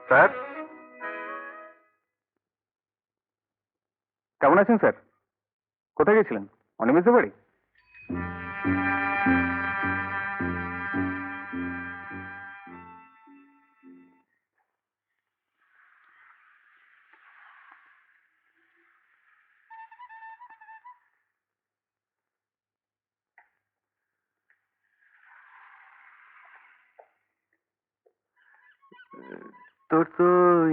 Sir, কেমন আছেন sir? কোথায় গেছিলেন? অনিমেষদের বাড়ি? তোর তো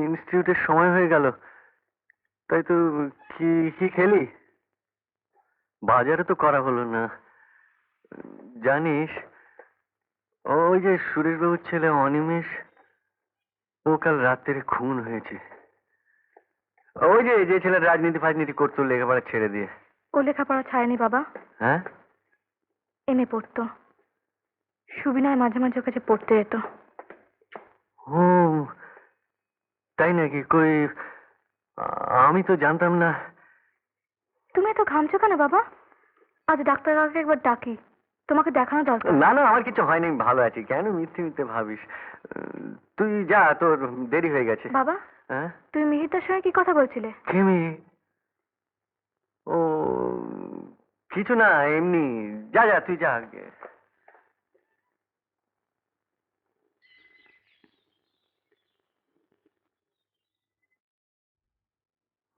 ইনস্টিটিউটের সময় হয়ে গেল, তাই তো। কি কি খেলি? বাজারে তো করা হলো না। জানিস, ওই যে সুরেশবাবুর ছেলে অনিমেষ, ও কাল রাত্রে খুন হয়েছে। ওই যে যে ছেলে রাজনীতি ফাজনীতি করতো লেখাপড়া ছেড়ে দিয়ে। ও লেখাপড়া ছাড়েনি বাবা, হ্যাঁ? এমএ পড়তো। সুবিনয় মাঝে মাঝে ওর কাছে পড়তে যেত। ও তাই নাকি? কই, আমি তো জানতাম না। তুমি এত ঘামছো কেন বাবা? আজ ডাক্তার কাকাকে একবার ডাকি, তোমাকে দেখানো দরকার। না না, আমার কিছু হয়নি, আমি ভালো আছি। কেন মিথ্যে মিথ্যে ভাবিস? তুই যা, তোর দেরি হয়ে গেছে। বাবা, হ্যাঁ? তুমি মিহিরদার সঙ্গে কি কথা বলছিলে? খেমি? ও কিছু না, এমনি। যা যা, তুই যা।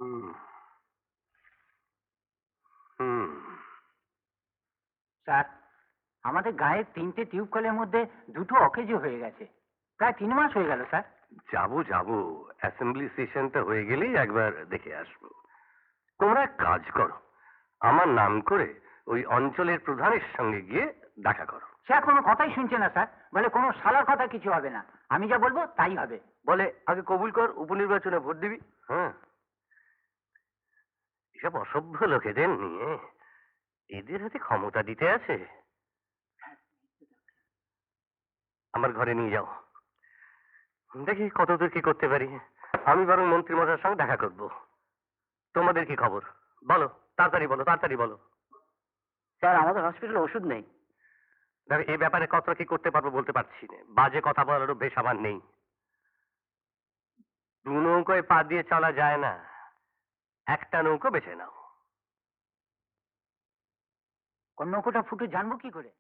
হুম হুম স্যার, আমাদের গায়ের 3টে টিউব কলের মধ্যে 2টো অকেজো হয়ে গেছে। প্রায় 3 মাস হয়ে গেল স্যার। যাবো অ্যাসেম্বলি সেশনটা হয়ে গেলেই একবার দেখে আসবো। তোমরা এক কাজ করো, আমার নাম করে ওই অঞ্চলের প্রধানের সঙ্গে গিয়ে দেখা করো। সে আর কোনো কথাই শুনছে না স্যার, বলে কোনো শালার কথা কিছু হবে না, আমি যা বলবো তাই হবে। বলে আগে কবুল কর, উপনির্বাচনে ভোট দিবি। হ্যাঁ, এসব অসভ্য লোকেদের নিয়ে এদের হাতে ক্ষমতা দিতে আছে। আমার ঘরে নিয়ে যাও, দেখি কতদূর কি করতে পারি। আমি বরং মন্ত্রী মশাইয়ের সঙ্গে দেখা করব। তোমাদের কি খবর বলো, তাড়াতাড়ি বলো, তাড়াতাড়ি বলো। স্যার, আমাদের হসপিটালে ওষুধ নেই। দেখো, এই ব্যাপারে কতটা কি করতে পারবো বলতে পারছি না। বাজে কথা বলার অভ্যেস আমার নেই। দু নৌকোয় পা দিয়ে চলা যায় না, একটা নৌকো বেছে নাও। কোন নৌকোটা ফুটে জানবো কি করে?